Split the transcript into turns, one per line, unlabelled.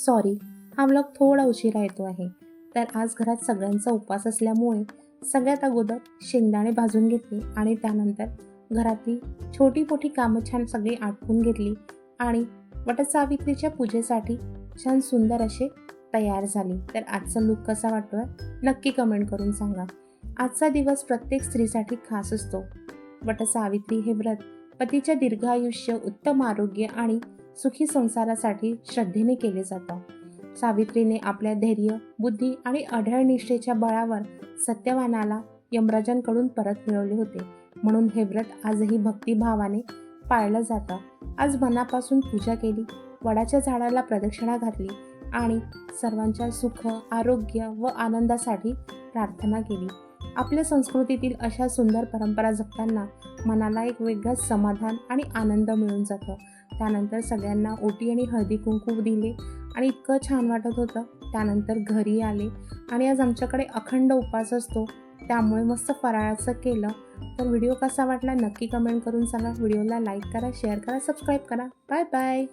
Sorry, हा vlog थोडा उशिरा येतो आहे. तर आज घरात सगळ्यांचा उपवास असल्यामुळे सगळ्यात अगोदर शेंगदाणे भाजून घेतले आणि त्यानंतर घरातली छोटी मोठी कामं छान सगळी आटपून घेतली आणि वटसावित्रीच्या पूजेसाठी छान सुंदर असे तयार झाले. तर आजचा लूक कसा वाटतोय नक्की कमेंट करून सांगा. आजचा दिवस प्रत्येक स्त्रीसाठी खास असतो. वटसावित्री हे व्रत पतीच्या दीर्घायुष्य, उत्तम आरोग्य आणि सुखी संसारासाठी श्रद्धेने केले जातं. सावित्रीने आपल्या धैर्य, बुद्धी आणि अढळ निष्ठेच्या बळावर सत्यवानाला यमराजांकडून परत मिळवले होते. म्हणून हे व्रत आजही भक्तिभावाने पाळलं जातं. आज मनापासून पूजा केली, वडाच्या झाडाला प्रदक्षिणा घातली आणि सर्वांच्या सुख, आरोग्य व आनंदासाठी प्रार्थना केली. आपल्या संस्कृतीतील अशा सुंदर परंपरा जपताना मनाला एक वेगळंच समाधान आणि आनंद मिळून जातं. त्यानंतर सगळ्यांना ओटी आणि हळदी कुंकू दिले आणि इतकं छान वाटत होतं. त्यानंतर घरी आले आणि आज आमच्याकडे अखंड उपवास असतो, त्यामुळे मस्त फराळाचं केलं. तर व्हिडिओ कसा वाटला नक्की कमेंट करून सांगा. व्हिडिओला लाईक करा, शेअर करा, सबस्क्राईब करा. Bye bye.